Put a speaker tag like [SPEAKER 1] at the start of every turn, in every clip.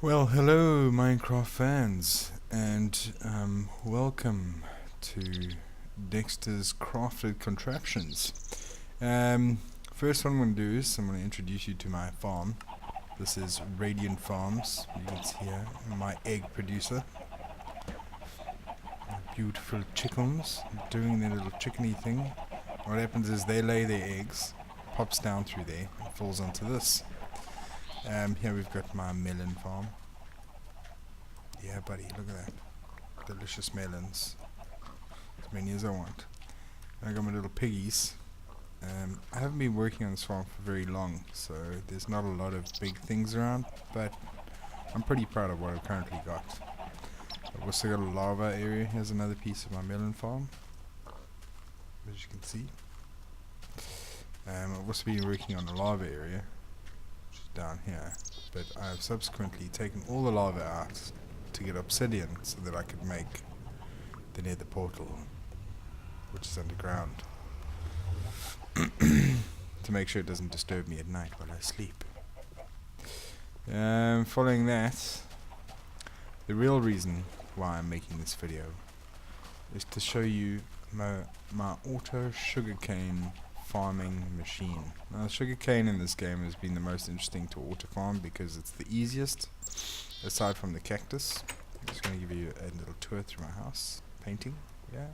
[SPEAKER 1] Well, hello, Minecraft fans, and welcome to Dexter's Crafted Contraptions. First, what I'm going to do is I'm going to introduce you to my farm. This is Radiant Farms. You can see here my egg producer. Beautiful chickens doing their little chickeny thing. What happens is they lay their eggs, pops down through there, and falls onto this. Here we've got my melon farm. Yeah, buddy, look at that. Delicious melons. As many as I want. And I got my little piggies. I haven't been working on this farm for very long, so there's not a lot of big things around, but I'm pretty proud of what I've currently got. I've also got a lava area. Here's another piece of my melon farm, as you can see. I've also been working on the lava area, which is down here, but I've subsequently taken all the lava out to get obsidian so that I could make the nether portal, which is underground, to make sure it doesn't disturb me at night while I sleep. Following that, the real reason why I'm making this video is to show you my auto sugarcane farming machine. Now, sugarcane in this game has been the most interesting to auto farm because it's the easiest, aside from the cactus. I'm just going to give you a little tour through my house. Painting, yeah.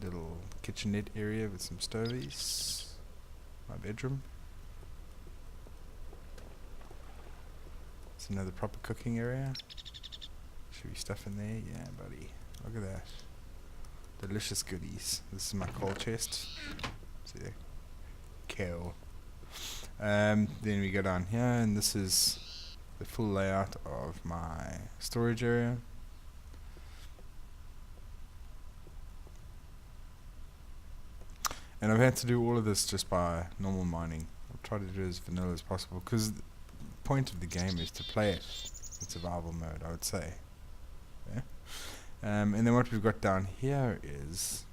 [SPEAKER 1] Little kitchenette area with some stovies. My bedroom. It's another proper cooking area. Should be stuff in there? Yeah, buddy. Look at that. Delicious goodies. This is my coal chest. See there? Kale. Then we go down here, and this is the full layout of my storage area. And I've had to do all of this just by normal mining. I'll try to do it as vanilla as possible because the point of the game is to play it in survival mode, I would say. Yeah. And then what we've got down here is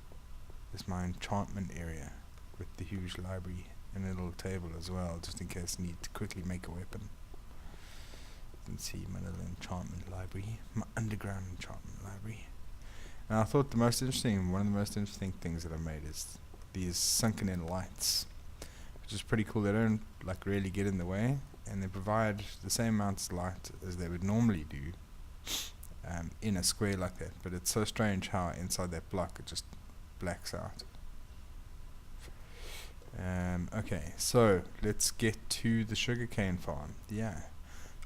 [SPEAKER 1] my enchantment area with the huge library and a little table as well, just in case I need to quickly make a weapon. You can see my little enchantment library, my underground enchantment library. And I thought one of the most interesting things that I made is these sunken in lights, which is pretty cool. They don't really get in the way, and they provide the same amount of light as they would normally do in a square like that. But it's so strange how inside that block it just blacks out. Okay, so let's get to the sugarcane farm. Yeah,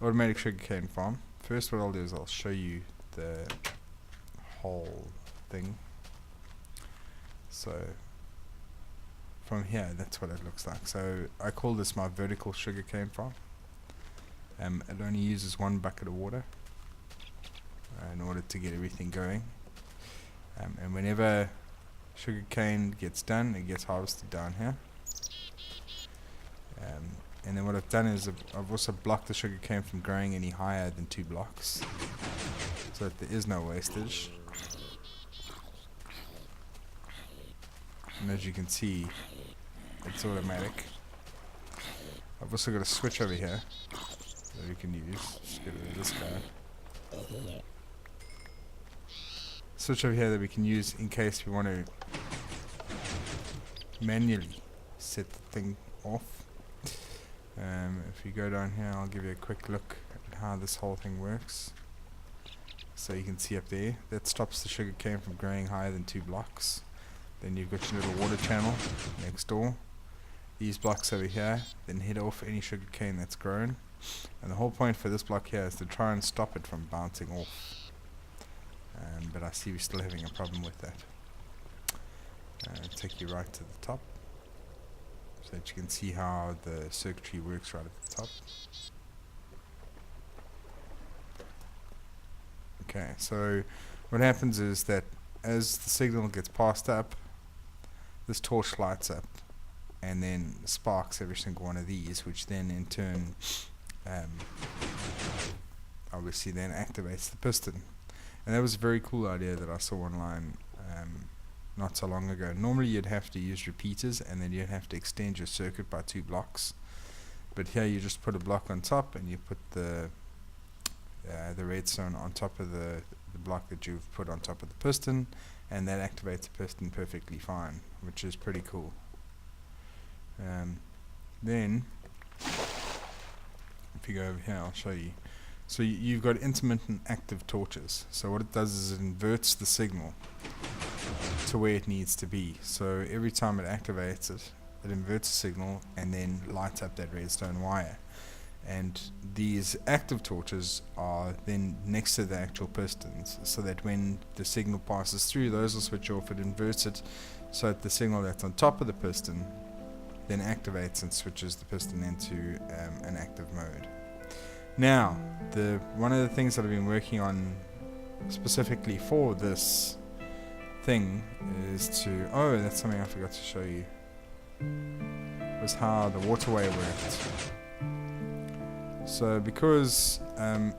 [SPEAKER 1] automatic sugarcane farm. First, what I'll do is I'll show you the whole thing. So from here, that's what it looks like. So I call this my vertical sugarcane farm. It only uses one bucket of water in order to get everything going. And whenever sugarcane gets done, it gets harvested down here. And then what I've done is I've also blocked the sugarcane from growing any higher than 2 blocks, so that there is no wastage. And as you can see, it's automatic. I've also got a switch over here that we can use. Just get rid of this guy. Switch over here that we can use in case we want to manually set the thing off. If you go down here, I'll give you a quick look at how this whole thing works. So you can see up there, that stops the sugarcane from growing higher than 2 blocks. Then you've got your little water channel next door. These blocks over here then head off any sugarcane that's grown. And the whole point for this block here is to try and stop it from bouncing off. But I see we're still having a problem with that. Take you right to the top, so that you can see how the circuitry works right at the top. Okay, so what happens is that as the signal gets passed up, this torch lights up and then sparks every single one of these, which then in turn obviously then activates the piston. And that was a very cool idea that I saw online not so long ago. Normally you'd have to use repeaters and then you'd have to extend your circuit by 2 blocks, but here you just put a block on top and you put the the redstone on top of the block that you've put on top of the piston, and that activates the piston perfectly fine, which is pretty cool. Then if you go over here, I'll show you. So you've got intermittent active torches. So what it does is it inverts the signal to where it needs to be. So every time it activates it, it inverts the signal and then lights up that redstone wire. And these active torches are then next to the actual pistons, so that when the signal passes through, those will switch off. It inverts it so that the signal that's on top of the piston then activates and switches the piston into an active mode. Now, one of the things that I've been working on specifically for this thing is to, oh, that's something I forgot to show you, was how the waterway worked. So because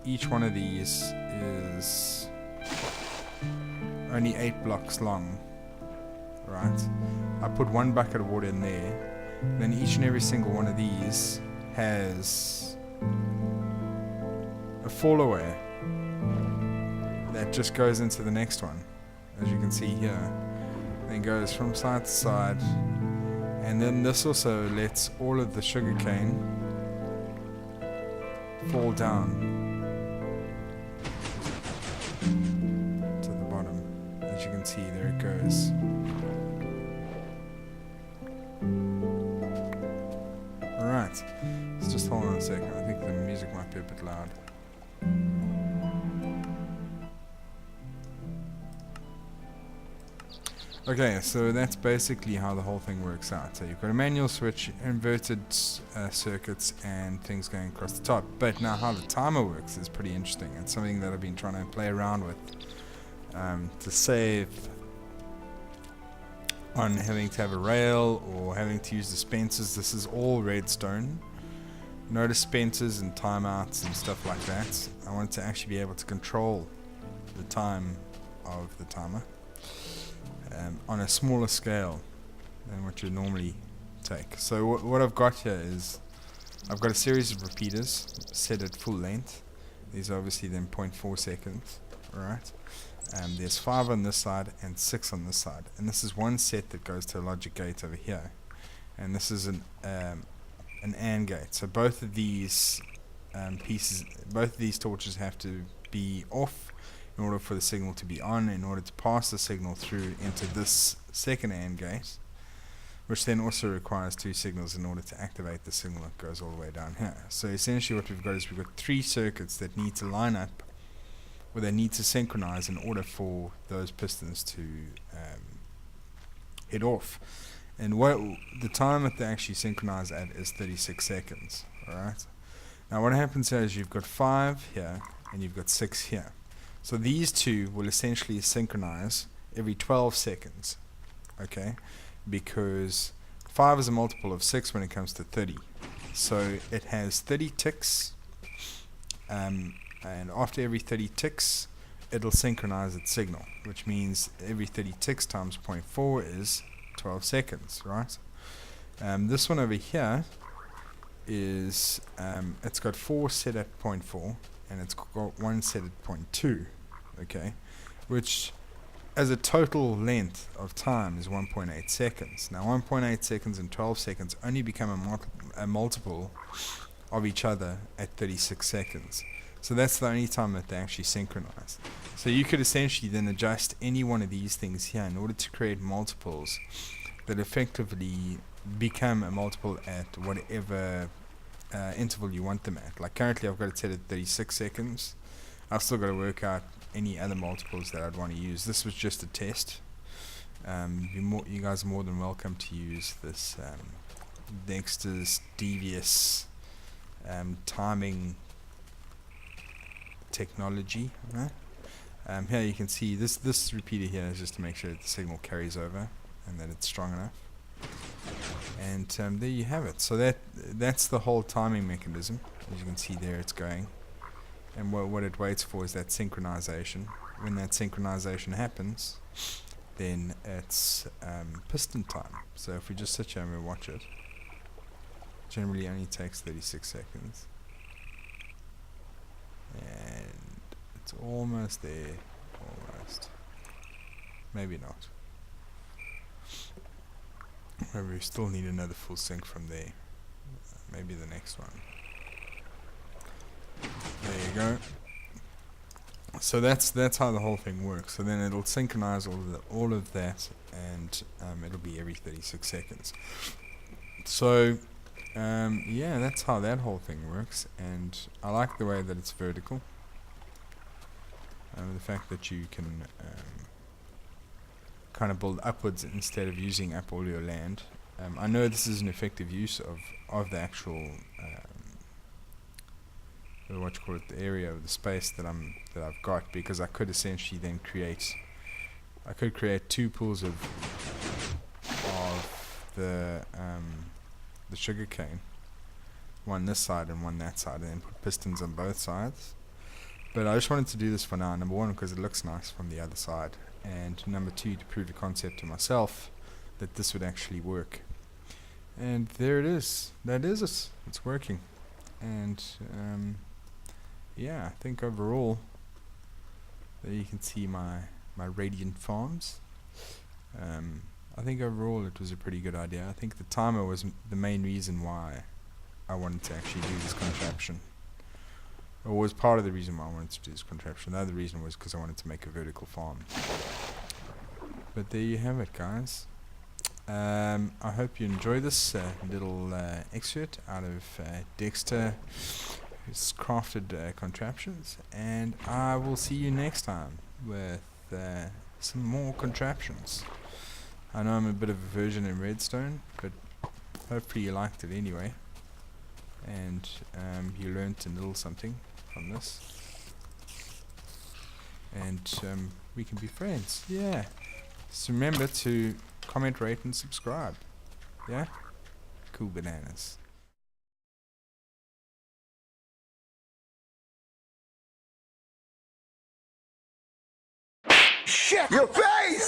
[SPEAKER 1] each one of these is only 8 blocks long, right, I put one bucket of water in there. Then each and every single one of these has a fall away that just goes into the next one, as you can see here, and goes from side to side. And then this also lets all of the sugar cane fall down to the bottom. As you can see, there it goes. Alright, let's just hold on a second. I think the music might be a bit loud. Okay, so that's basically how the whole thing works out. So you've got a manual switch, inverted circuits, and things going across the top. But now how the timer works is pretty interesting. It's something that I've been trying to play around with to save on having to have a rail or having to use dispensers. This is all redstone. No dispensers and timeouts and stuff like that. I want to actually be able to control the time of the timer on a smaller scale than what you normally take. So what I've got here is I've got a series of repeaters set at full length. These are obviously then 0.4 seconds. Alright. There's 5 on this side and 6 on this side, and this is one set that goes to a logic gate over here, and this is an AND gate. So both of these both of these torches have to be off in order for the signal to be on, in order to pass the signal through into this second AND gate, which then also requires 2 signals in order to activate the signal that goes all the way down here. So essentially what we've got is we've got 3 circuits that need to line up, where they need to synchronize in order for those pistons to head off. And what the time that they actually synchronize at is 36 seconds. Alright. Now what happens here is you've got 5 here and you've got 6 here. So these two will essentially synchronize every 12 seconds. Okay? Because 5 is a multiple of 6 when it comes to 30. So it has 30 ticks, and after every 30 ticks it'll synchronize its signal, which means every 30 ticks times 0.4 is 12 seconds, right? This one over here is it's got 4 set at 0.4 and it's got 1 set at 0.2, okay, which as a total length of time is 1.8 seconds. Now 1.8 seconds and 12 seconds only become a multiple of each other at 36 seconds. So that's the only time that they actually synchronize. So you could essentially then adjust any one of these things here in order to create multiples that effectively become a multiple at whatever interval you want them at. Like currently I've got it set at 36 seconds. I've still got to work out any other multiples that I'd want to use. This was just a test. You guys are more than welcome to use this Dexter's devious timing technology. Right? Here you can see this repeater here is just to make sure that the signal carries over and that it's strong enough. And there you have it. So that's the whole timing mechanism. As you can see there, it's going. And what it waits for is that synchronization. When that synchronization happens, then it's piston time. So if we just sit here and we watch it, generally only takes 36 seconds. And It's almost there. Almost. Maybe not. Maybe we still need another full sink from there. Maybe the next one. There you go. So that's how the whole thing works. So then it'll synchronize all of that, and it'll be every 36 seconds. So yeah, that's how that whole thing works, and I like the way that it's vertical. The fact that you can kind of build upwards instead of using up all your land. I know this is an effective use of the actual what you call it, the area of the space that I've got, because I could essentially then create 2 pools of the sugar cane, one this side and one that side, and then put pistons on both sides. But I just wanted to do this for now, number 1 because it looks nice from the other side, and number 2 to prove the concept to myself that this would actually work. And there it is. That is it. It's working. And yeah, I think overall there you can see my radiant farms. I think overall it was a pretty good idea. I think the timer was the main reason why I wanted to actually do this contraption. Or was part of the reason why I wanted to do this contraption. The other reason was because I wanted to make a vertical farm. But there you have it, guys. I hope you enjoy this little excerpt out of Dexter's crafted contraptions, and I will see you next time with some more contraptions. I know I'm a bit of a virgin in redstone, but hopefully you liked it anyway, and you learnt a little something from this, and we can be friends. Yeah, just remember to comment, rate and subscribe. Yeah, cool bananas.
[SPEAKER 2] Shit! Your face!